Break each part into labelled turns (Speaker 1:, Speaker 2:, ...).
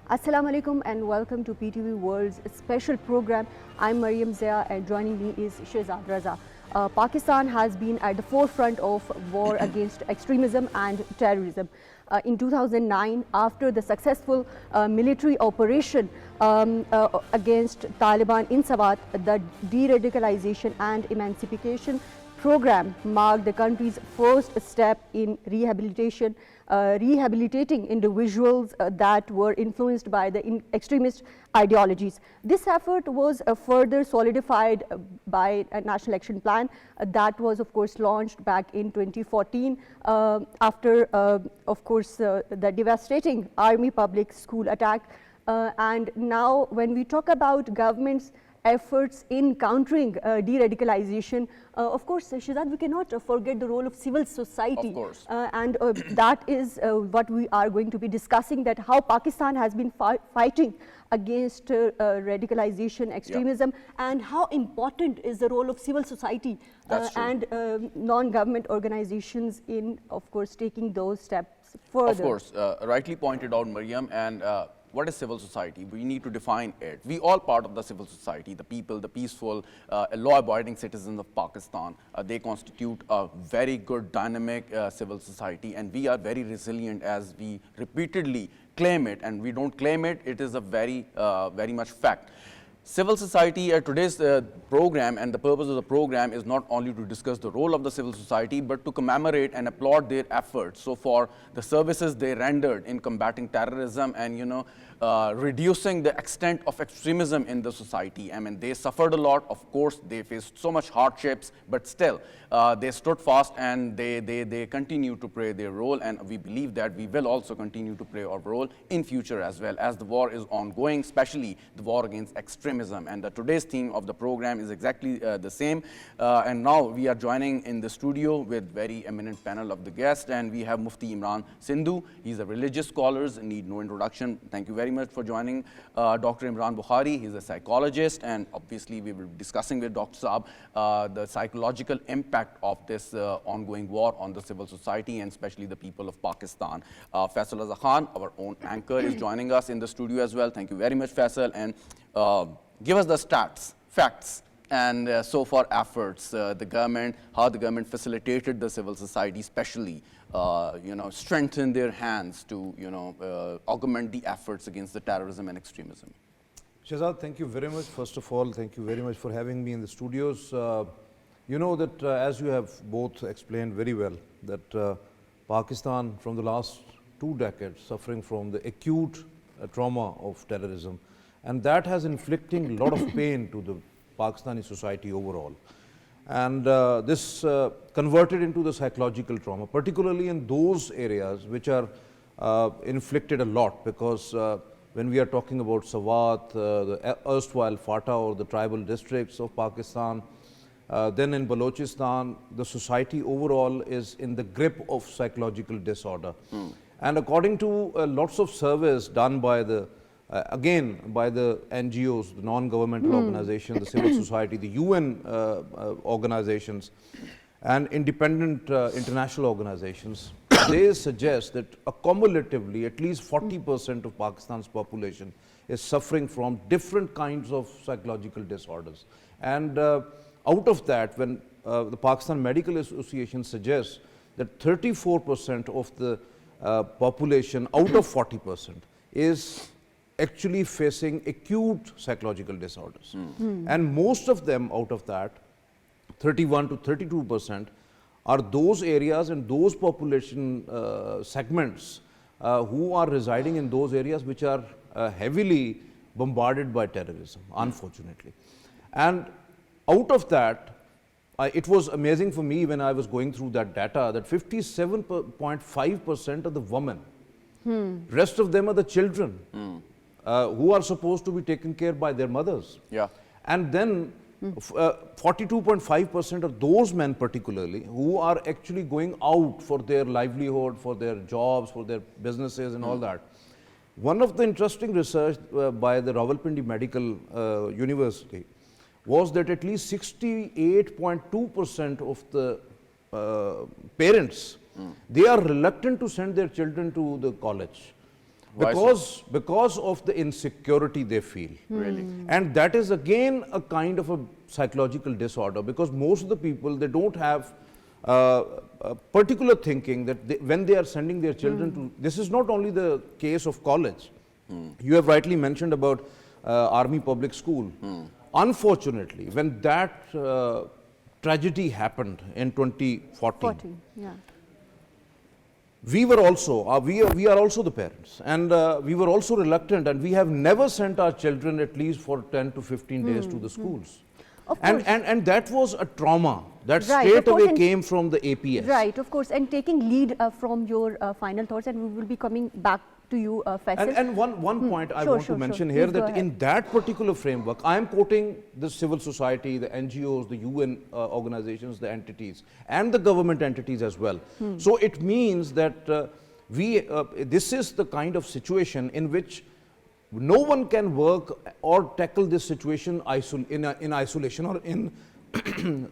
Speaker 1: Assalamu alaikum and welcome to PTV World's special program. I'm Maryam and joining me is Shehzad Raza. Pakistan has been at the forefront of war against extremism and terrorism. In 2009, after the successful military operation against Taliban in Swat, the de-radicalization and emancipation program marked the country's first step in rehabilitating individuals that were influenced by the extremist ideologies. This effort was further solidified by a national action plan that was, of course, launched back in 2014 after, of course, the devastating army public school attack. And now, when we talk about government's efforts in countering de-radicalization, of course, Shehzad, we cannot forget the role of civil society.
Speaker 2: Of course.
Speaker 1: And that is what we are going to be discussing, that how Pakistan has been fighting against radicalization, extremism, and how important is the role of civil society and non-government organizations in, of course, taking those steps further.
Speaker 2: Of course, rightly pointed out, Maryam, and what is civil society? We need to define it. We all part of the civil society, the people, the peaceful, law-abiding citizens of Pakistan. They constitute a very good, dynamic civil society, and we are very resilient as we repeatedly claim it, and we don't claim it, it is a very much fact. Civil society, today's program and the purpose of the program is not only to discuss the role of the civil society, but to commemorate and applaud their efforts. So for the services they rendered in combating terrorism and, reducing the extent of extremism in the society. I mean, they suffered a lot. Of course, they faced so much hardships, but still, they stood fast and they continue to play their role. And we believe that we will also continue to play our role in future as well, as the war is ongoing, especially the war against extremism. And today's theme of the program is exactly the same. And now we are joining in the studio with very eminent panel of the guests, and we have Mufti Imran Sandhu. He's a religious scholar, need no introduction. Thank you very much for joining. Dr. Imran Bukhari, he's a psychologist, and obviously we will be discussing with Dr. Saab the psychological impact of this ongoing war on the civil society and especially the people of Pakistan. Faisal Khan, our own anchor, is joining us in the studio as well. Thank you very much, Faisal, and give us the stats, facts, and so far efforts, how the government facilitated the civil society, especially, strengthened their hands to, augment the efforts against the terrorism and extremism.
Speaker 3: Shehzad, thank you very much. First of all, thank you very much for having me in the studios. You know that as you have both explained very well, that Pakistan from the last 2 decades suffering from the acute trauma of terrorism, and that has inflicting a lot of pain to the Pakistani society overall. And this converted into the psychological trauma, particularly in those areas which are inflicted a lot, because when we are talking about Swat, the erstwhile Fata or the tribal districts of Pakistan, then in Balochistan, the society overall is in the grip of psychological disorder. And according to lots of surveys done by the again, by the NGOs, the non-governmental organizations, the civil society, the UN organizations, and independent international organizations, they suggest that cumulatively at least 40% of Pakistan's population is suffering from different kinds of psychological disorders. And out of that, when the Pakistan Medical Association suggests that 34% of the population out of 40% is actually facing acute psychological disorders. And most of them out of that, 31 to 32%, are those areas and those population segments who are residing in those areas which are heavily bombarded by terrorism, unfortunately. And out of that, it was amazing for me when I was going through that data that 57.5% of the women, rest of them are the children who are supposed to be taken care by their mothers.
Speaker 2: Yeah.
Speaker 3: And then 42.5% of those men particularly who are actually going out for their livelihood, for their jobs, for their businesses and all that. One of the interesting research by the Rawalpindi Medical University was that at least 68.2% of the parents, they are reluctant to send their children to the college.
Speaker 2: Why so?
Speaker 3: Because of the insecurity they feel.
Speaker 2: Really?
Speaker 3: And that is again a kind of a psychological disorder, because most of the people, they don't have particular thinking that when they are sending their children to, this is not only the case of college. You have rightly mentioned about Army Public School. Unfortunately, when that tragedy happened in 2014,
Speaker 1: yeah.
Speaker 3: we were also, we are also the parents, and we were also reluctant, and we have never sent our children at least for 10 to 15 days to the schools.
Speaker 1: Of
Speaker 3: And,
Speaker 1: course.
Speaker 3: and that was a trauma that
Speaker 1: Right, of
Speaker 3: straight
Speaker 1: course,
Speaker 3: away
Speaker 1: and-
Speaker 3: came from the APS.
Speaker 1: Right, of course, and taking lead from your final thoughts, and we will be coming back to you, Faisal.
Speaker 3: And one point I
Speaker 1: Sure,
Speaker 3: want
Speaker 1: sure,
Speaker 3: to mention
Speaker 1: sure.
Speaker 3: here,
Speaker 1: Please go
Speaker 3: that
Speaker 1: ahead.
Speaker 3: in that particular framework, I am quoting the civil society, the NGOs, the UN organizations, the entities, and the government entities as well. So it means that this is the kind of situation in which no one can work or tackle this situation in isolation or in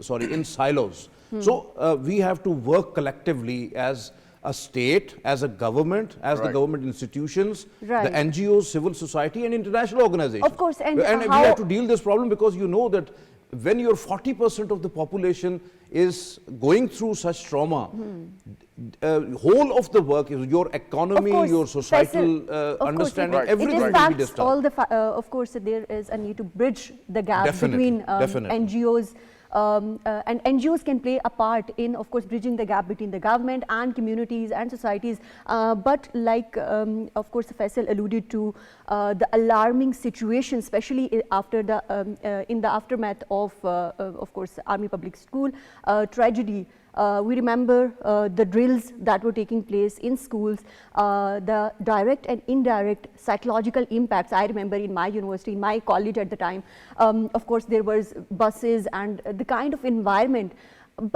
Speaker 3: sorry, in silos. So we have to work collectively as a state, as a government, as the
Speaker 2: Right.
Speaker 3: government institutions,
Speaker 1: Right.
Speaker 3: the NGOs, civil society, and international organizations.
Speaker 1: Of course, and
Speaker 3: we
Speaker 1: how-
Speaker 3: have to deal this problem, because you know that when your 40% of the population is going through such trauma, whole of the work is your economy,
Speaker 1: Of course,
Speaker 3: your societal
Speaker 1: Faisal, of course,
Speaker 3: understanding,
Speaker 2: Right.
Speaker 3: everything
Speaker 1: it
Speaker 3: will be
Speaker 1: impacts
Speaker 3: disturbed.
Speaker 1: all the, of course, there is a need to bridge the gap
Speaker 3: Definitely,
Speaker 1: between
Speaker 3: definitely.
Speaker 1: NGOs, and NGOs can play a part in, of course, bridging the gap between the government and communities and societies. But like, of course, Faisal alluded to, the alarming situation, especially after the in the aftermath of course, Army Public School tragedy. We remember the drills that were taking place in schools, the direct and indirect psychological impacts. I remember in my university, in my college at the time, of course, there was buses and the kind of environment.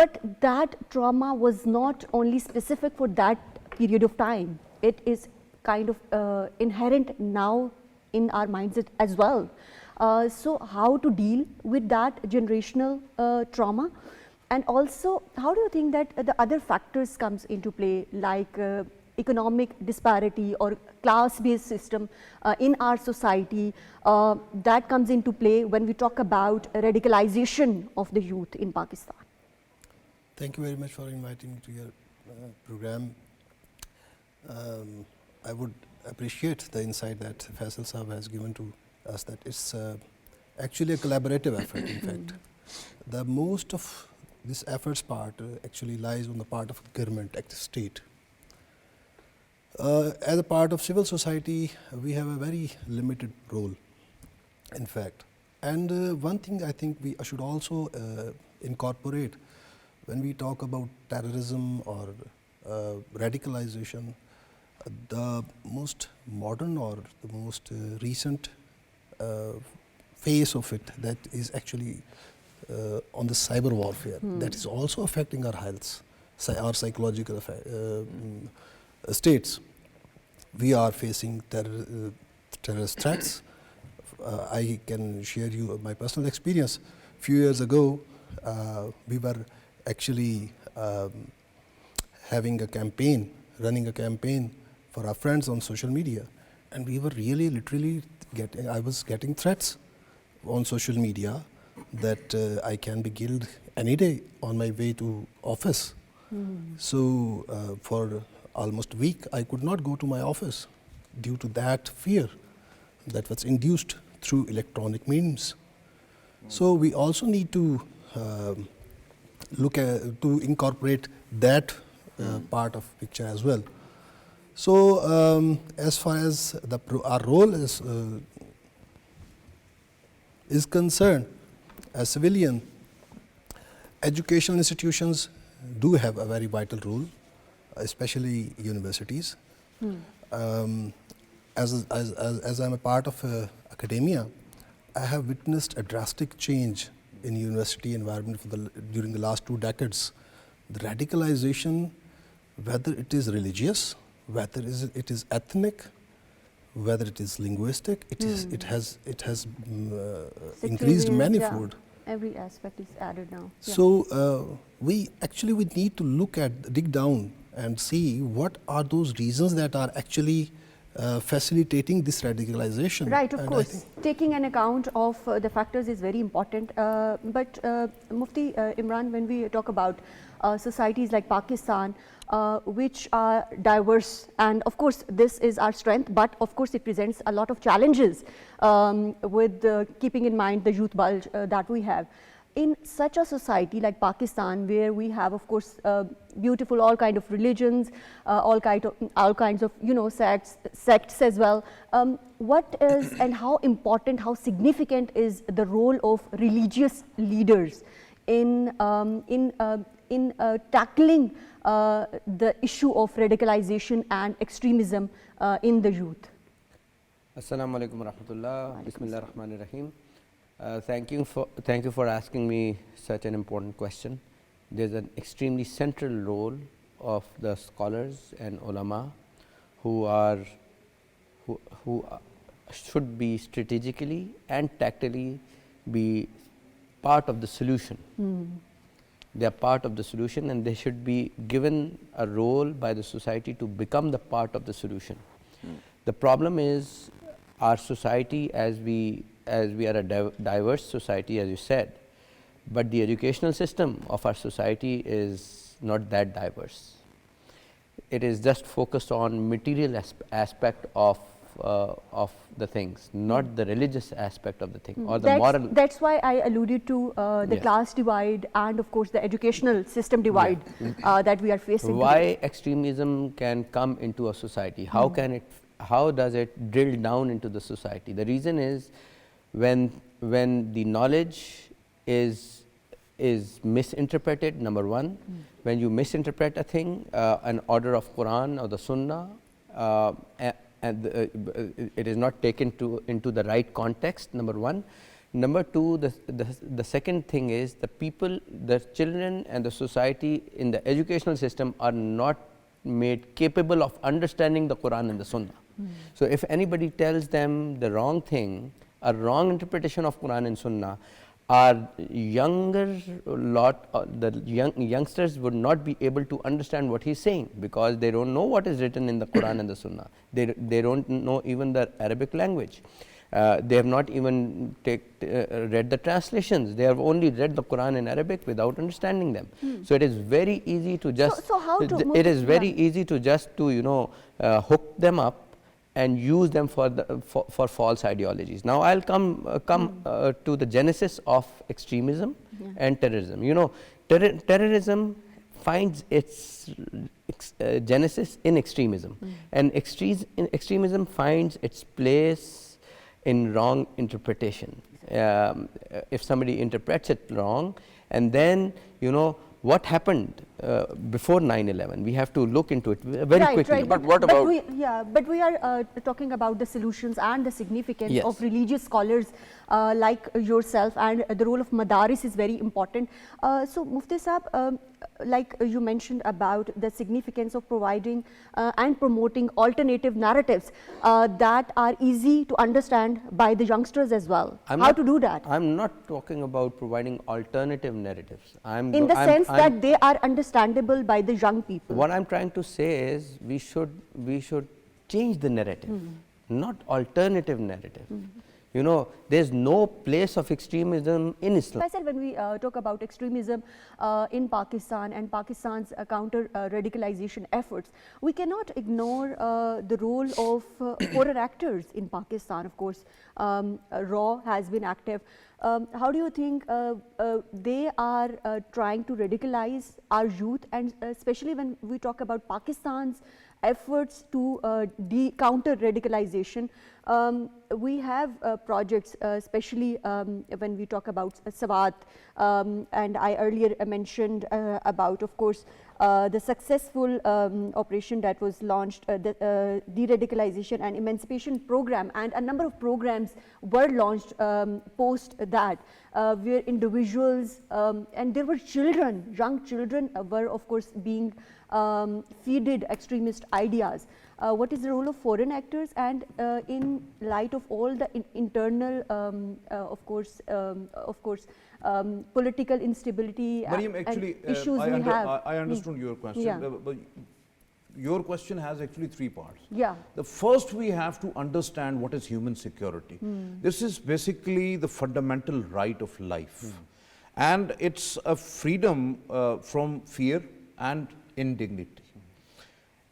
Speaker 1: But that trauma was not only specific for that period of time. It is kind of inherent now in our minds as well. So how to deal with that generational trauma? And also, how do you think that the other factors comes into play, like economic disparity or class-based system in our society, that comes into play when we talk about radicalization of the youth in Pakistan?
Speaker 4: Thank you very much for inviting me to your program. I would appreciate the insight that Faisal Sahab has given to us, that it's actually a collaborative effort, in fact. The most of this effort's part actually lies on the part of government, active state. As a part of civil society, we have a very limited role, in fact. And one thing I think we should also incorporate when we talk about terrorism or radicalization, the most modern or the most recent phase of it, that is actually on the cyber warfare, that is also affecting our health, our psychological states. We are facing terrorist threats. I can share you my personal experience. A few years ago, we were actually having a campaign, running a campaign for our friends on social media, and we were really literally I was getting threats on social media that I can be killed any day on my way to office. So for almost a week, I could not go to my office due to that fear that was induced through electronic means. So we also need to to incorporate that part of picture as well. So as far as our role is concerned, as civilian, educational institutions do have a very vital role, especially universities. As I'm a part of academia, I have witnessed a drastic change in university environment during the last 2 decades. The radicalization, whether it is religious, whether it is ethnic, whether it is linguistic, it has increased manifold.
Speaker 1: Yeah, every aspect is added now. Yeah.
Speaker 4: So we need to dig down and see what are those reasons that are actually facilitating this radicalization.
Speaker 1: Right, of
Speaker 4: And I
Speaker 1: course.
Speaker 4: think
Speaker 1: Taking an account of the factors is very important. But Mufti Imran, when we talk about societies like Pakistan, which are diverse, and of course this is our strength, but of course it presents a lot of challenges with keeping in mind the youth bulge that we have. In such a society like Pakistan, where we have, of course, beautiful all kind of religions, all kinds of sects as well. What is and how important, how significant is the role of religious leaders in tackling the issue of radicalization and extremism in the youth?
Speaker 5: Assalamu alaikum wa rahmatullah. Bismillah ar-Rahman ar-Rahim. Thank you for asking me such an important question. There's an extremely central role of the scholars and ulama who should be strategically and tactically be part of the solution. They are part of the solution, and they should be given a role by the society to become the part of the solution. The problem is our society, as we are a diverse society, as you said, but the educational system of our society is not that diverse. It is just focused on material aspect of the things, not the religious aspect of the thing or the moral.
Speaker 1: That's why I alluded to the class divide and of course the educational system divide that we are facing
Speaker 5: Why
Speaker 1: today.
Speaker 5: extremism can come into a society? How does it drill down into the society? The reason is when the knowledge is misinterpreted, number one. When you misinterpret a thing, an order of Quran or the Sunnah, and it is not taken into the right context, number one. Number two, the second thing is the people, the children and the society in the educational system are not made capable of understanding the Quran and the Sunnah. So if anybody tells them the wrong thing, a wrong interpretation of Quran and Sunnah, our younger lot, the youngsters would not be able to understand what he's saying, because they don't know what is written in the Quran and the Sunnah. They don't know even the Arabic language. They have not even read the translations. They have only read the Quran in Arabic without understanding them. So it is very easy to just.
Speaker 1: So how to
Speaker 5: it is very easy to just hook them up and use them for false ideologies. Now I'll come to the genesis of extremism and terrorism. Terrorism finds its genesis in extremism, and extremism finds its place in wrong interpretation. If somebody interprets it wrong, and then what happened before 9/11, we have to look into it very quickly.
Speaker 1: Right.
Speaker 2: But what about?
Speaker 1: But we are talking about the solutions and the significance
Speaker 5: Yes.
Speaker 1: of religious scholars like yourself, and the role of madaris is very important. So Mufti Sahab, like you mentioned about the significance of providing and promoting alternative narratives that are easy to understand by the youngsters as well. How to do that?
Speaker 5: I'm not talking about providing alternative narratives.
Speaker 1: In the sense that they are understandable by the young people.
Speaker 5: What I'm trying to say is we should change the narrative, not alternative narrative. There's no place of extremism in Islam.
Speaker 1: Faisal, when we talk about extremism in Pakistan and Pakistan's counter-radicalization efforts, we cannot ignore the role of horror actors in Pakistan. Of course, RAW has been active. How do you think they are trying to radicalize our youth, and especially when we talk about Pakistan's efforts to counter-radicalization? We have projects, especially when we talk about Sawat, and I earlier mentioned about, of course, the successful operation that was launched, the de-radicalization and emancipation program, and a number of programs were launched post that, where individuals and there were children, young children were of course being feeded extremist ideas. What is the role of foreign actors, and in light of all the internal, political instability
Speaker 3: Maryam, actually,
Speaker 1: and issues we have?
Speaker 3: I understood your question.
Speaker 1: Yeah.
Speaker 3: But your question has actually three parts.
Speaker 1: Yeah.
Speaker 3: The first, we have to understand what is human security. This is basically the fundamental right of life. And it's a freedom from fear and indignity.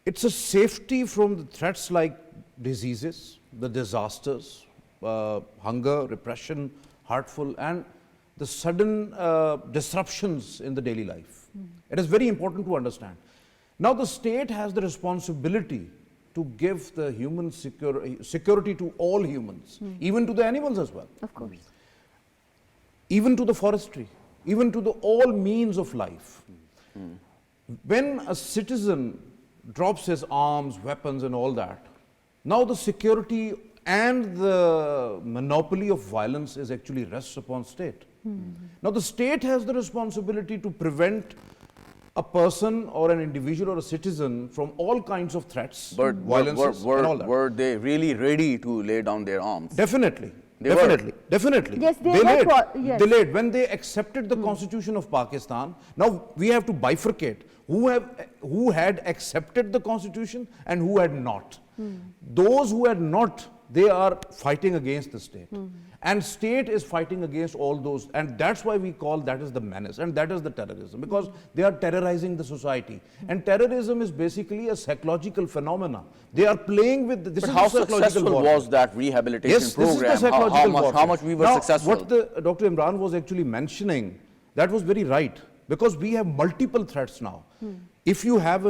Speaker 3: It's a safety from the threats like diseases, the disasters, hunger, repression, hurtful, and the sudden disruptions in the daily life. It is very important to understand. Now the state has the responsibility to give the human security to all humans, even to the animals as well,
Speaker 1: Of course.
Speaker 3: even to the forestry, even to the all means of life. When a citizen drops his arms, weapons and all that, now the security and the monopoly of violence is actually rests upon state. Now the state has the responsibility to prevent a person or an individual or a citizen from all kinds of threats,
Speaker 2: But
Speaker 3: violences and all that.
Speaker 2: were they really ready to lay down their arms?
Speaker 3: Definitely.
Speaker 2: They
Speaker 3: Definitely, definitely.
Speaker 1: Yes, they
Speaker 3: delayed,
Speaker 1: were yes.
Speaker 3: delayed. When they accepted the constitution of Pakistan, now we have to bifurcate who had accepted the constitution and who had not. Those who had not, they are fighting against the state. And state is fighting against all those, and that's why we call that is the menace, and that is the terrorism, because they are terrorizing the society. And terrorism is basically a psychological phenomena. They are playing with this.
Speaker 2: But
Speaker 3: is
Speaker 2: how
Speaker 3: the psychological
Speaker 2: successful
Speaker 3: warfare.
Speaker 2: was that rehabilitation
Speaker 3: Yes,
Speaker 2: program?
Speaker 3: this is the psychological
Speaker 2: how
Speaker 3: warfare.
Speaker 2: much we were
Speaker 3: Now,
Speaker 2: successful?
Speaker 3: What the Dr. Imran was actually mentioning, that was very right, because we have multiple threats now. If you have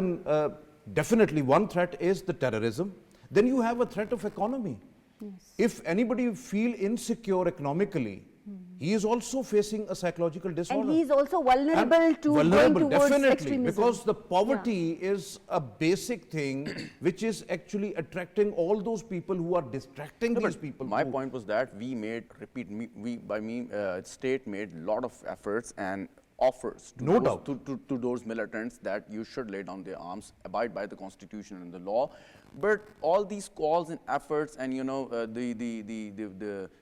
Speaker 3: definitely one threat is the terrorism, then you have a threat of economy. If anybody feel insecure economically, he is also facing a psychological disorder.
Speaker 1: And he is also vulnerable to
Speaker 3: vulnerable,
Speaker 1: going towards
Speaker 3: definitely,
Speaker 1: extremism.
Speaker 3: because the poverty is a basic thing which is actually attracting all those people who are distracting
Speaker 2: No,
Speaker 3: these
Speaker 2: but
Speaker 3: people.
Speaker 2: my point was that we made, state made a lot of efforts and offers to,
Speaker 3: No
Speaker 2: those,
Speaker 3: doubt.
Speaker 2: to those militants that you should lay down their arms, abide by the constitution and the law. But all these calls and efforts and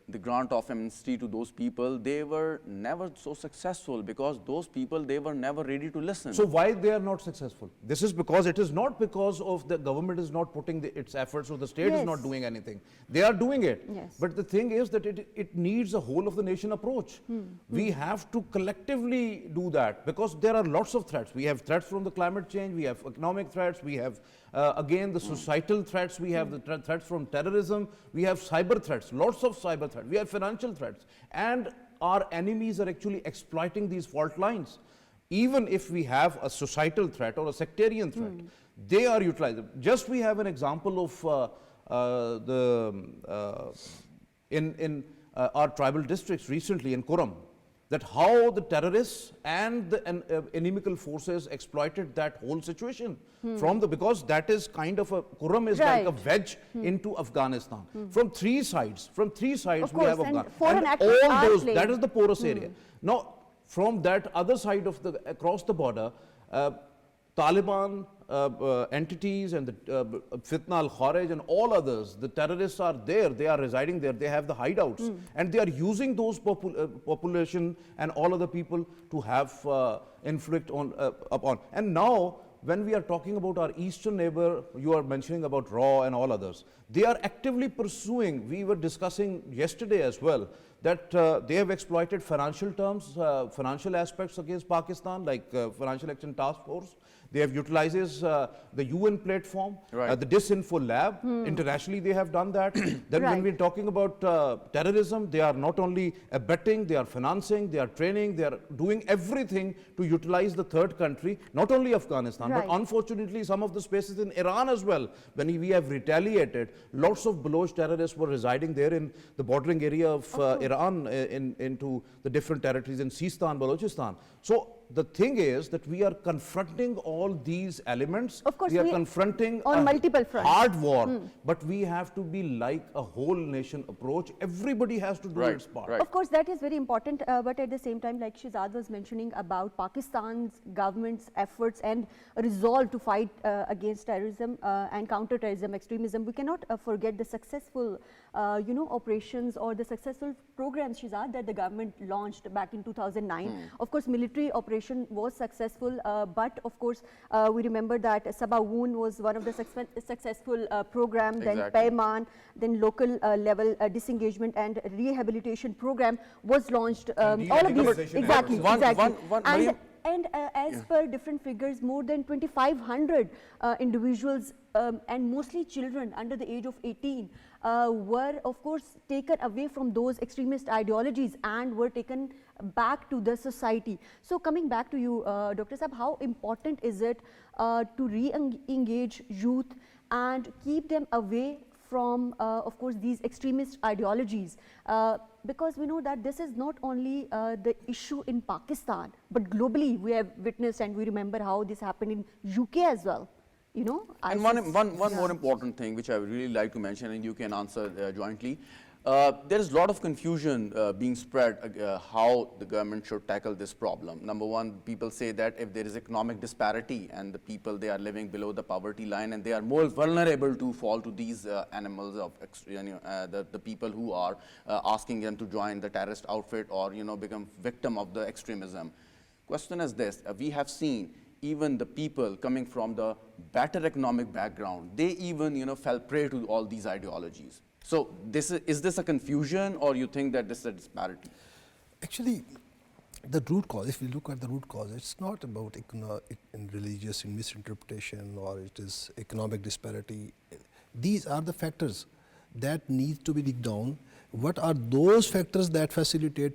Speaker 2: the grant of amnesty to those people, they were never so successful, because those people, they were never ready to listen.
Speaker 3: So why they are not successful? This is because it is not because of the government is not putting its efforts or the state is not
Speaker 1: Yes.
Speaker 3: doing anything. They are doing it.
Speaker 1: Yes.
Speaker 3: But the thing is that it needs a whole of the nation approach. We have to collectively do that, because there are lots of threats. We have threats from the climate change, we have economic threats, we have again the societal threats, we have the threats from terrorism, we have cyber threats, lots of cyber threats, we have financial threats, and our enemies are actually exploiting these fault lines. Even if we have a societal threat or a sectarian threat, they are utilizing. Just we have an example of in our tribal districts recently in Kuram, that how the terrorists and the inimical forces exploited that whole situation from because that is kind of Kuram is like a
Speaker 1: Right.
Speaker 3: wedge into Afghanistan. From three sides
Speaker 1: Of
Speaker 3: we have
Speaker 1: course, and
Speaker 3: Afghanistan.
Speaker 1: foreign actors
Speaker 3: all
Speaker 1: are
Speaker 3: those,
Speaker 1: playing.
Speaker 3: that is the porous area. Now, from that other side of across the border, Taliban entities and the Fitna al-Kharij and all others, the terrorists are there, they are residing there, they have the hideouts, and they are using those population and all other people to have inflict on upon. And now, when we are talking about our eastern neighbor, you are mentioning about RAW and all others, they are actively pursuing, we were discussing yesterday as well, that they have exploited financial terms, financial aspects against Pakistan, like Financial Action Task Force. They have utilizes the UN platform,
Speaker 2: Right.
Speaker 3: the Disinfo Lab. Internationally, they have done that. Then when
Speaker 1: Right.
Speaker 3: we're talking about terrorism, they are not only abetting, they are financing, they are training, they are doing everything to utilize the third country, not only Afghanistan,
Speaker 1: Right.
Speaker 3: but unfortunately some of the spaces in Iran as well. When we have retaliated, lots of Baloch terrorists were residing there in the bordering area of Iran into the different territories in Sistan, Balochistan. So the thing is that we are confronting all these elements.
Speaker 1: Of course,
Speaker 3: we are
Speaker 1: we-
Speaker 3: confronting
Speaker 1: on
Speaker 3: a
Speaker 1: multiple fronts.
Speaker 3: hard war, but we have to be like a whole nation approach. Everybody has to do
Speaker 2: Right,
Speaker 3: its part.
Speaker 2: right.
Speaker 1: Of course, that is very important, but at the same time, like Shehzad was mentioning about Pakistan's government's efforts and resolve to fight against terrorism and counter-terrorism extremism, we cannot forget the successful, operations or the successful programs, Shehzad, that the government launched back in 2009. Of course, military operations operation was successful, but of course, we remember that Sabawoon was one of the successful program, then
Speaker 2: Exactly.
Speaker 1: Payman, then local level disengagement and rehabilitation program was launched. All of these,
Speaker 3: de-radicalization
Speaker 1: exactly,
Speaker 2: efforts.
Speaker 1: exactly.
Speaker 2: One, Maryam,
Speaker 1: And as per different figures, more than 2,500 individuals and mostly children under the age of 18 were of course taken away from those extremist ideologies and were taken back to the society. So coming back to you, Dr. Saab, how important is it to re-engage youth and keep them away from, of course, these extremist ideologies, because we know that this is not only the issue in Pakistan, but globally we have witnessed, and we remember how this happened in UK as well. You know,
Speaker 2: and
Speaker 1: ISIS,
Speaker 2: one
Speaker 1: yeah.
Speaker 2: more important thing which I would really like to mention, and you can answer jointly. There is a lot of confusion being spread how the government should tackle this problem. Number one, people say that if there is economic disparity and the people, they are living below the poverty line and they are more vulnerable to fall to these animals of the people who are asking them to join the terrorist outfit or become victim of the extremism. Question is this: we have seen even the people coming from the better economic background, they even fell prey to all these ideologies. So is this a confusion, or you think that this is a disparity?
Speaker 4: Actually, the root cause, if we look at the root cause, it's not about religious misinterpretation or it is economic disparity. These are the factors that need to be digged down. What are those factors that facilitate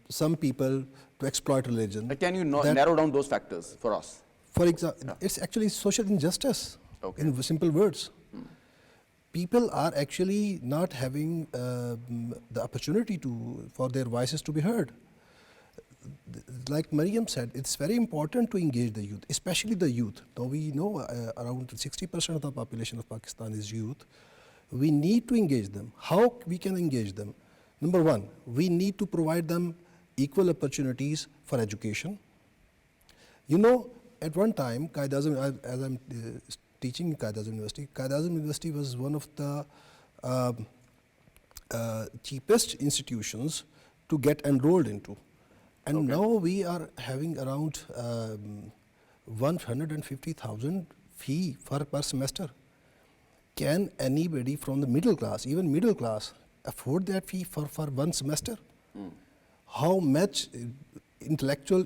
Speaker 4: some people to exploit religion?
Speaker 2: Can you narrow down those factors for us?
Speaker 4: For example, it's actually social injustice,
Speaker 2: Okay.
Speaker 4: in simple words. People are actually not having the opportunity for their voices to be heard. Like Maryam said, it's very important to engage the youth, especially the youth. Now we know around 60% of the population of Pakistan is youth. We need to engage them. How we can engage them? Number one, we need to provide them equal opportunities for education. You know, at one time, Qaid-e-Azam, as I'm teaching in Qaid-e-Azam University, Qaid-e-Azam University was one of the cheapest institutions to get enrolled into. And
Speaker 2: Okay.
Speaker 4: now we are having around 150,000 fee per semester. Can anybody from the middle class, even middle class, afford that fee for one semester? How much intellectual,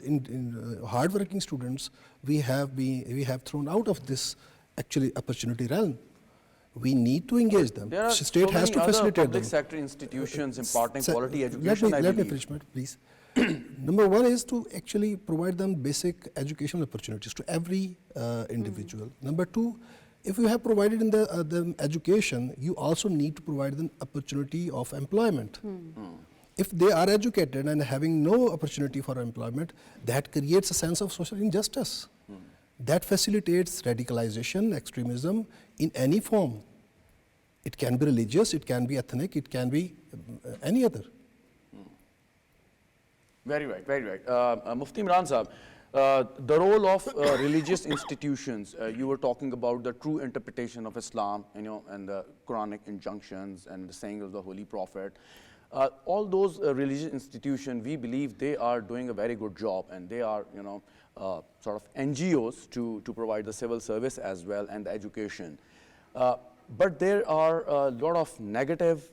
Speaker 4: hardworking students we have thrown out of this actually opportunity realm. We need to engage them.
Speaker 2: There are
Speaker 4: State
Speaker 2: so
Speaker 4: has
Speaker 2: many
Speaker 4: to
Speaker 2: other
Speaker 4: facilitate
Speaker 2: public
Speaker 4: them.
Speaker 2: sector institutions imparting
Speaker 4: So,
Speaker 2: quality education, I
Speaker 4: let me
Speaker 2: believe.
Speaker 4: finish, please. Number one is to actually provide them basic educational opportunities to every individual. Number two, if you have provided in them education, you also need to provide them opportunity of employment. If they are educated and having no opportunity for employment, that creates a sense of social injustice. That facilitates radicalization, extremism in any form. It can be religious, it can be ethnic, it can be any other.
Speaker 2: Very right, very right. Mufti Imran Sahab, the role of religious institutions, you were talking about the true interpretation of Islam, and the Quranic injunctions and the saying of the Holy Prophet. All those religious institutions, we believe they are doing a very good job, and they are, sort of NGOs to provide the civil service as well and the education. But there are a lot of negative,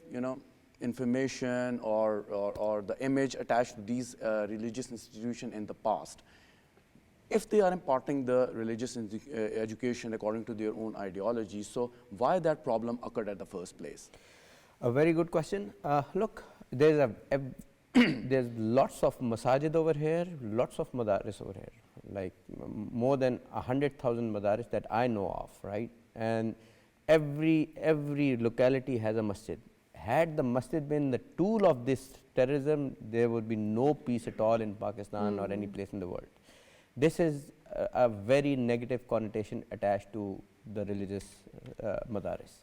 Speaker 2: information or the image attached to these religious institutions in the past. If they are imparting the religious education according to their own ideology, so why that problem occurred at the first place?
Speaker 5: A very good question. Look, there's there's lots of masajid over here, lots of madaris over here, like more than 100,000 madaris that I know of, right? And every locality has a masjid. Had the masjid been the tool of this terrorism, there would be no peace at all in Pakistan or any place in the world. This is a very negative connotation attached to the religious madaris.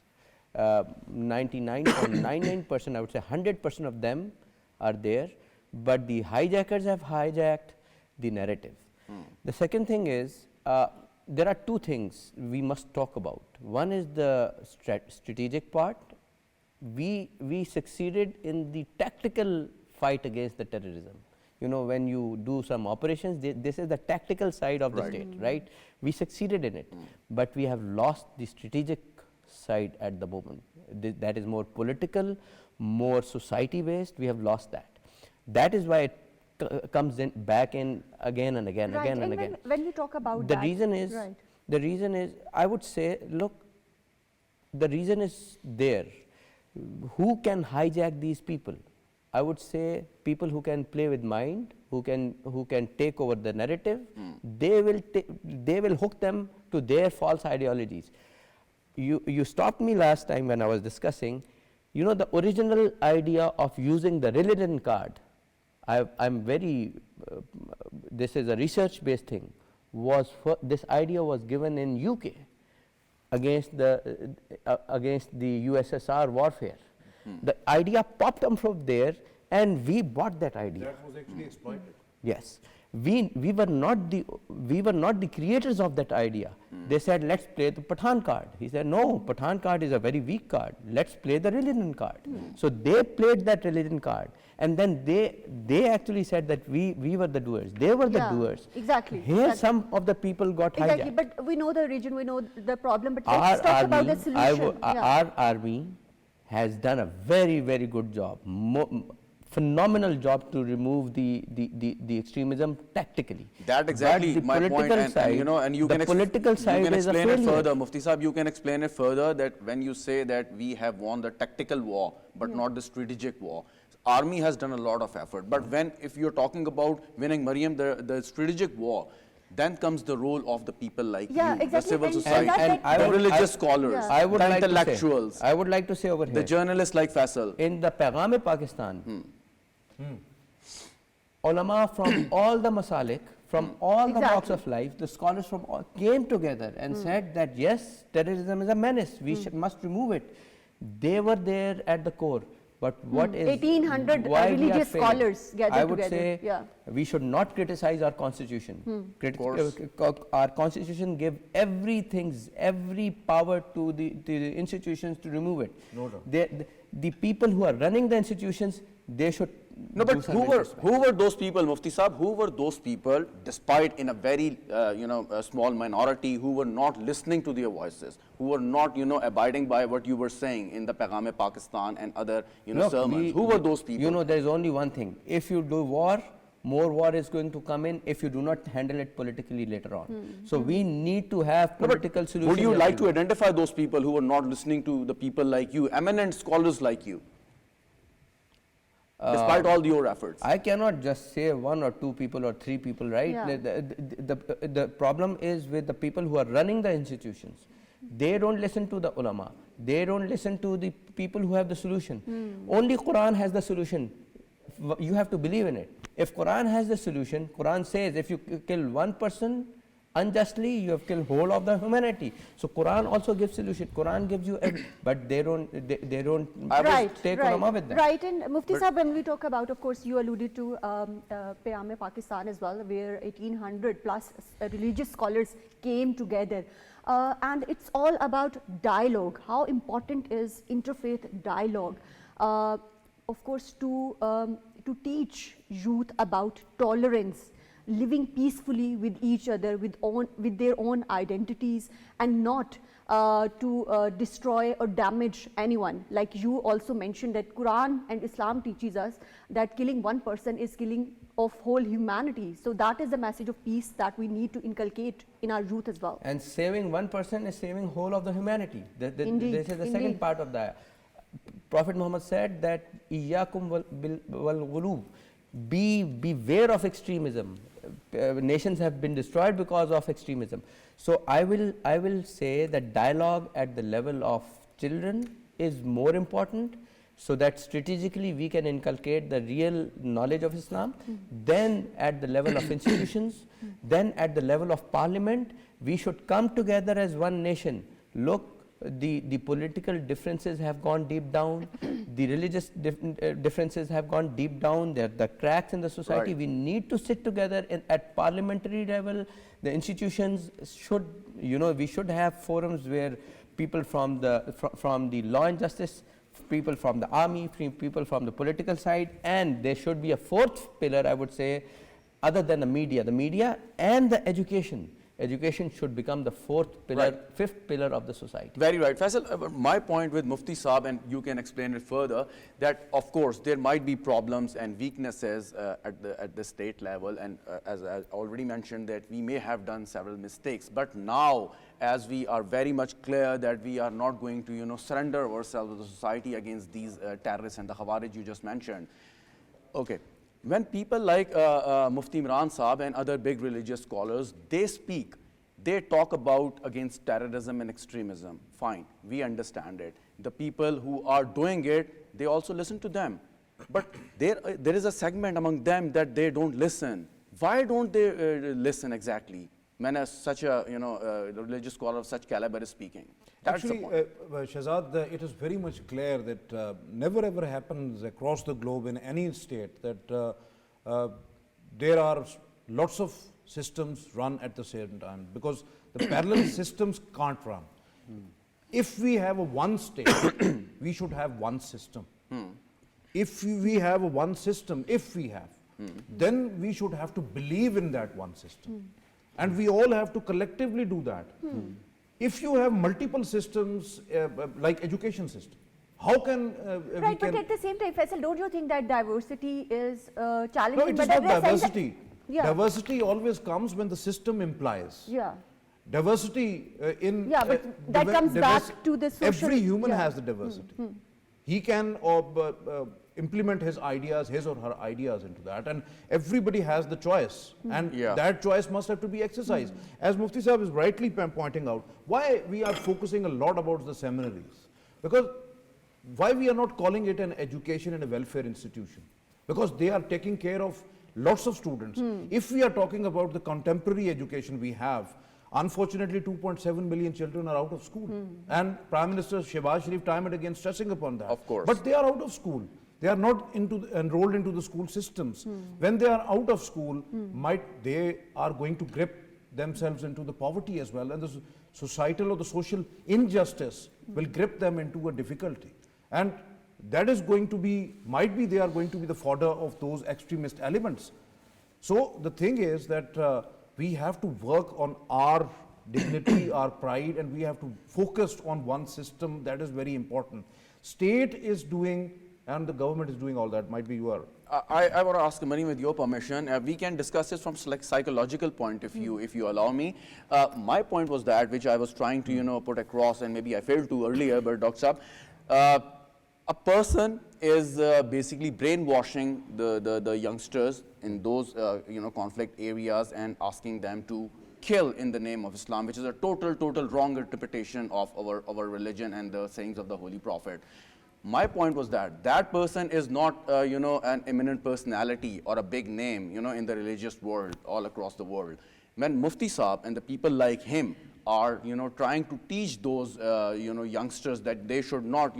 Speaker 5: 99.99%, I would say 100% of them are there, but the hijackers have hijacked the narrative. The second thing is, there are two things we must talk about. One is the strategic part. We succeeded in the tactical fight against the terrorism. when you do some operations, this is the tactical side of the state, right? We succeeded in it, but we have lost the strategic side at the moment. That is more political, more society based. We have lost that. That is why it comes in back in again and again,
Speaker 1: Right.
Speaker 5: again and again.
Speaker 1: When you talk about
Speaker 5: The
Speaker 1: that,
Speaker 5: reason is,
Speaker 1: right.
Speaker 5: the reason is, I would say, look, the reason is there. Who can hijack these people? I would say people who can play with mind, who can take over the narrative. They will hook them to their false ideologies. You stopped me last time when I was discussing, the original idea of using the religion card. I'm very, this is a research based thing, this idea was given in UK against the USSR warfare. The idea popped up from there, and we bought that idea.
Speaker 3: That was actually exploited.
Speaker 5: Yes, we were not the creators of that idea. They said, let's play the Pathan card. He said, no, Pathan card is a very weak card. Let's play the religion card. So they played that religion card, and then they actually said that we were the doers. They were the doers.
Speaker 1: Exactly.
Speaker 5: Here,
Speaker 1: exactly.
Speaker 5: some of the people got
Speaker 1: Exactly,
Speaker 5: hijacked.
Speaker 1: but we know the region, we know the problem, but
Speaker 5: Our
Speaker 1: let's talk about
Speaker 5: army,
Speaker 1: the solution.
Speaker 5: our army has done a very, very good job, phenomenal job to remove the extremism tactically.
Speaker 2: That exactly
Speaker 5: But the
Speaker 2: my point,
Speaker 5: political side,
Speaker 2: and you
Speaker 5: the
Speaker 2: can
Speaker 5: political side
Speaker 2: you can
Speaker 5: is a
Speaker 2: explain it
Speaker 5: failure.
Speaker 2: further, Mufti Sahib. You can explain it further that when you say that we have won the tactical war, but not the strategic war. Army has done a lot of effort, but if you're talking about winning, Maryam, the strategic war, then comes the role of the people like you,
Speaker 1: exactly.
Speaker 2: the civil
Speaker 1: And
Speaker 2: society,
Speaker 1: that-
Speaker 2: the religious scholars,
Speaker 5: I would
Speaker 2: the
Speaker 5: like to say-
Speaker 2: intellectuals,
Speaker 5: I would like to say over here,
Speaker 2: the journalists like Faisal.
Speaker 5: in the Paigam-e-Pakistan, ulama from all the masalik, from all the walks of life, the scholars from all came together and said that yes, terrorism is a menace, we must remove it. They were there at the core. But what is
Speaker 1: 1800
Speaker 5: why we are
Speaker 1: religious
Speaker 5: failing?
Speaker 1: scholars gathered
Speaker 5: I would
Speaker 1: together.
Speaker 5: say we should not criticize our constitution. Our constitution gave every power to the institutions to remove it.
Speaker 3: No doubt.
Speaker 5: The people who are running the institutions, they should.
Speaker 2: No, but who were those people, Mufti Sahib? Who were those people, despite in a very a small minority, who were not listening to their voices, who were not abiding by what you were saying in the Paigam-e-Pakistan and other sermons? Who were those people?
Speaker 5: There is only one thing: if you do war, more war is going to come in if you do not handle it politically later on. So we need to have political solutions.
Speaker 2: Would you like to identify those people who were not listening to the people like you, eminent scholars like you? Despite all your efforts.
Speaker 5: I cannot just say one or two people or three people, right?
Speaker 1: Yeah.
Speaker 5: The problem is with the people who are running the institutions. They don't listen to the ulama. They don't listen to the people who have the solution. Only Quran has the solution. You have to believe in it. If Quran has the solution, Quran says if you kill one person unjustly, you have killed whole of the humanity. So Quran also gives solution. Quran gives you, but they don't take ulama with them.
Speaker 1: Right, and Mufti Sahib, when we talk about, of course, you alluded to Paigam-e-Pakistan as well, where 1800 plus religious scholars came together. And it's all about dialogue. How important is interfaith dialogue? Of course, to teach youth about tolerance, living peacefully with each other, with their own identities, and not to destroy or damage anyone. Like you also mentioned that Quran and Islam teaches us that killing one person is killing of whole humanity. So that is the message of peace that we need to inculcate in our youth as well.
Speaker 5: And saving one person is saving whole of the humanity.
Speaker 1: Indeed,
Speaker 5: this is the
Speaker 1: indeed.
Speaker 5: second part of the Prophet Muhammad said that Iyyakum wal ghulub, beware of extremism. Nations have been destroyed because of extremism. So I will say that dialogue at the level of children is more important, so that strategically we can inculcate the real knowledge of Islam. Then at the level of institutions, then at the level of parliament, we should come together as one nation. Look, the political differences have gone deep down, the religious differences have gone deep down, there are the cracks in the society.
Speaker 2: Right.
Speaker 5: We need to sit together at parliamentary level. The institutions should, we should have forums where people from the law and justice, people from the army, people from the political side, and there should be a fourth pillar, I would say, other than the media and the education. Education should become the fourth pillar,
Speaker 2: Right.
Speaker 5: fifth pillar of the society.
Speaker 2: Very right. Faisal, my point with Mufti Saab, and you can explain it further, that of course there might be problems and weaknesses at the state level, and as I already mentioned, that we may have done several mistakes. But now, as we are very much clear that we are not going to, surrender ourselves to the society against these terrorists and the Khawarij you just mentioned. Okay. When people like Mufti Imran Saab and other big religious scholars, they speak, they talk about against terrorism and extremism, fine, we understand it. The people who are doing it, they also listen to them. But there is a segment among them that they don't listen. Why don't they listen exactly when such a religious scholar of such caliber is speaking? That's the
Speaker 3: Actually,
Speaker 2: point.
Speaker 3: Shehzad, it is very much clear that never ever happens across the globe in any state that there are lots of systems run at the same time, because the parallel systems can't run. If we have a one state, we should have one system. If we have a one system, then we should have to believe in that one system. And we all have to collectively do that. If you have multiple systems, like education system, how can
Speaker 1: Right, but at the same time, Faisal, don't you think that diversity is challenging?
Speaker 3: No, it is
Speaker 1: But at
Speaker 3: not
Speaker 1: the same
Speaker 3: diversity.
Speaker 1: Yeah.
Speaker 3: Diversity always comes when the system implies.
Speaker 1: Yeah.
Speaker 3: Diversity in
Speaker 1: Yeah, but that comes back to the social-
Speaker 3: Every human
Speaker 1: yeah.
Speaker 3: has the diversity. He can implement his ideas, his or her ideas into that, and everybody has the choice, and
Speaker 2: Yeah.
Speaker 3: that choice must have to be exercised. As Mufti Sahib is rightly pointing out, why we are focusing a lot about the seminaries, because why we are not calling it an education and a welfare institution, because they are taking care of lots of students. If we are talking about the contemporary education we have, unfortunately 2.7 million children are out of school, and Prime Minister Shehbaz Sharif time and again stressing upon that.
Speaker 2: Of course.
Speaker 3: But they are out of school. They are not enrolled into the school systems. When they are out of school, they are going to grip themselves into the poverty as well, and the societal or the social injustice will grip them into a difficulty. And that is going to be, might be they are going to be the fodder of those extremist elements. So the thing is that we have to work on our dignity, our pride, and we have to focus on one system. That is very important. State is doing, and the government is doing all that. Might be you are.
Speaker 2: I want to ask Maryam, with your permission, we can discuss this from psychological point of view, if you allow me. My point was that, which I was trying to put across, and maybe I failed to earlier, but Dr. Saab, a person is basically brainwashing the youngsters in those conflict areas and asking them to kill in the name of Islam, which is a total wrong interpretation of our religion and the sayings of the Holy Prophet. My point was that person is not an eminent personality or a big name in the religious world all across the world. When Mufti Saab and the people like him are trying to teach those youngsters that they should not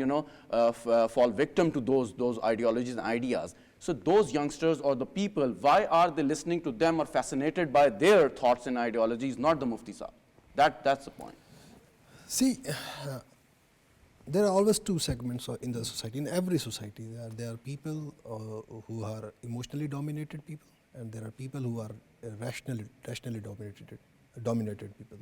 Speaker 2: fall victim to those ideologies and ideas. So those youngsters or the people, why are they listening to them or fascinated by their thoughts and ideologies, not the Mufti Saab? That's the point.
Speaker 4: See, there are always two segments in the society. In every society, there are people who are emotionally dominated people, and there are people who are rationally dominated people.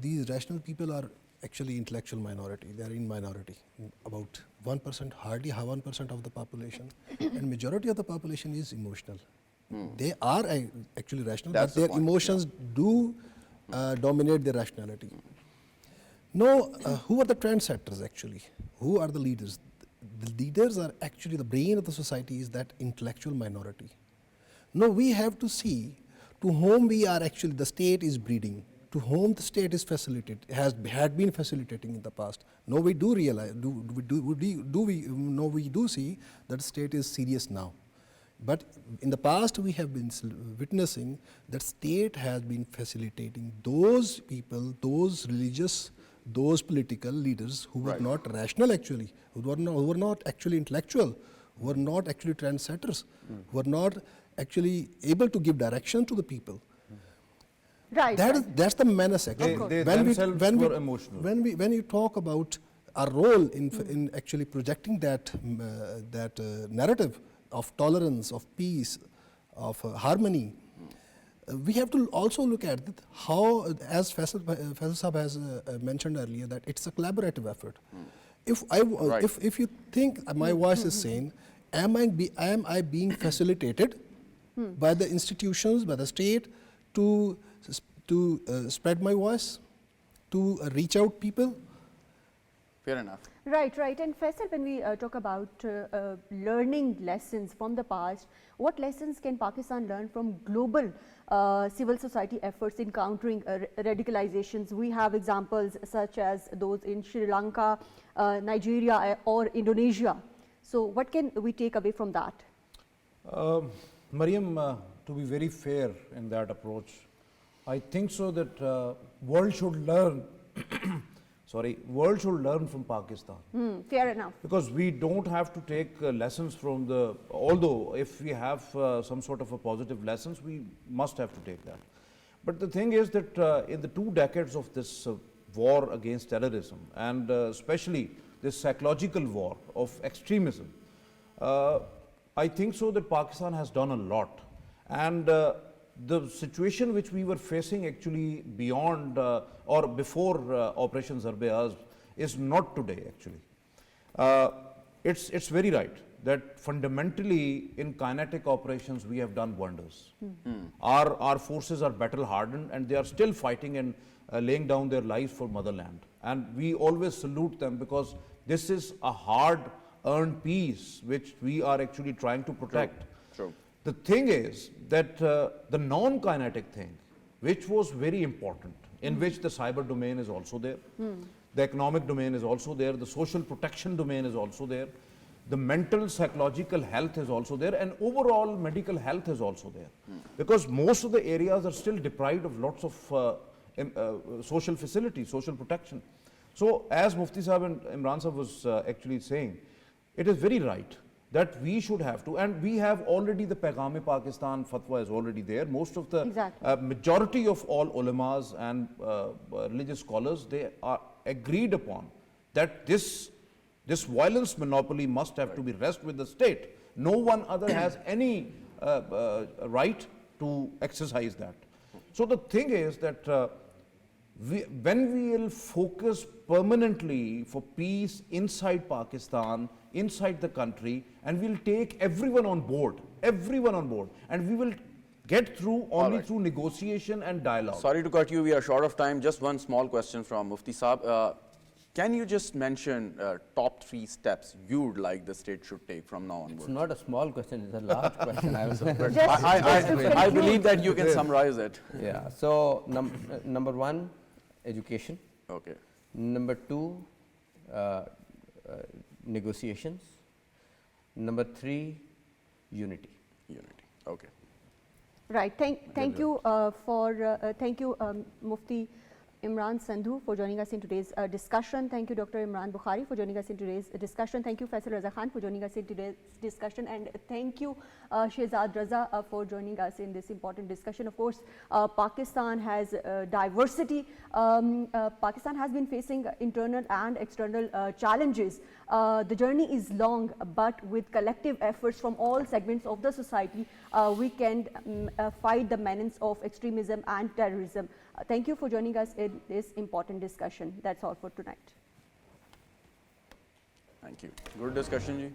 Speaker 4: These rational people are actually intellectual minority. They are in minority, about 1%, hardly 1% of the population, and majority of the population is emotional. They are actually rational,
Speaker 2: That's
Speaker 4: but their
Speaker 2: the point,
Speaker 4: emotions do dominate their rationality. No, who are the trendsetters actually? Who are the leaders? The leaders are actually the brain of the society, is that intellectual minority. No, we have to see to whom we are actually, the state is breeding, to whom the state is had been facilitating in the past. No, we do realize, we do see that the state is serious now. But in the past, we have been witnessing that state has been facilitating those people, those religious, those political leaders who were not rational actually, who were not actually intellectual, who were not actually trendsetters, who were not actually able to give direction to the people.
Speaker 1: Right.
Speaker 4: That's the menace actually.
Speaker 3: They themselves were emotional.
Speaker 4: When you talk about our role in actually projecting that narrative of tolerance, of peace, of harmony. We have to also look at that how, as Faisal Sahab has mentioned earlier, that it's a collaborative effort. If if you think my voice is sane, am I being facilitated by the institutions, by the state, to spread my voice, to reach out people?
Speaker 2: Fair enough.
Speaker 1: Right, right. And Faisal, when we talk about learning lessons from the past, what lessons can Pakistan learn from global civil society efforts in countering radicalizations? We have examples such as those in Sri Lanka, Nigeria, or Indonesia. So what can we take away from that?
Speaker 3: Maryam, to be very fair in that approach, I think so that world should learn world should learn from Pakistan.
Speaker 1: Fair enough.
Speaker 3: Because we don't have to take lessons from the, although if we have some sort of a positive lessons, we must have to take that. But the thing is that in the 2 decades of this war against terrorism, and especially this psychological war of extremism, I think so that Pakistan has done a lot. And the situation which we were facing actually beyond or before Operation Zarb-e-Azb is not today actually. It's very right that fundamentally in kinetic operations we have done wonders. Our forces are battle hardened and they are still fighting and laying down their lives for motherland. And we always salute them because this is a hard earned peace which we are actually trying to protect.
Speaker 2: True.
Speaker 3: The thing is that the non-kinetic thing, which was very important, in which the cyber domain is also there, the economic domain is also there, the social protection domain is also there, the mental psychological health is also there, and overall medical health is also there. Because most of the areas are still deprived of lots of social facilities, social protection. So as Mufti Sahab and Imran Sahab was actually saying, it is very right that we should have to, and we have already the Paigam-e-Pakistan fatwa is already there. Most of the majority of all ulamas and religious scholars, they are agreed upon that this violence monopoly must have to be rest with the state. No one other has any right to exercise that. So the thing is that when we will focus permanently for peace inside Pakistan, inside the country, and we'll take everyone on board, and we will get through only through negotiation and dialogue.
Speaker 2: Sorry to cut you, we are short of time. Just one small question from Mufti Sahab. Can you just mention top 3 steps you would like the state should take from now onwards?
Speaker 5: It's not a small question, it's a large question.
Speaker 2: I believe that you can summarize it.
Speaker 5: Yeah, so number 1, education.
Speaker 2: Okay.
Speaker 5: Number 2, negotiations. Number 3, unity.
Speaker 2: Okay.
Speaker 1: Right. Thank you Mufti Imran Sandhu for joining us in today's discussion. Thank you, Dr. Imran Bukhari, for joining us in today's discussion. Thank you, Faisal Raza Khan, for joining us in today's discussion. And thank you, Shehzad Raza, for joining us in this important discussion. Of course, Pakistan has diversity. Pakistan has been facing internal and external challenges. The journey is long, but with collective efforts from all segments of the society, we can fight the menace of extremism and terrorism. Thank you for joining us in this important discussion. That's all for tonight.
Speaker 2: Thank you. Good discussion, ji.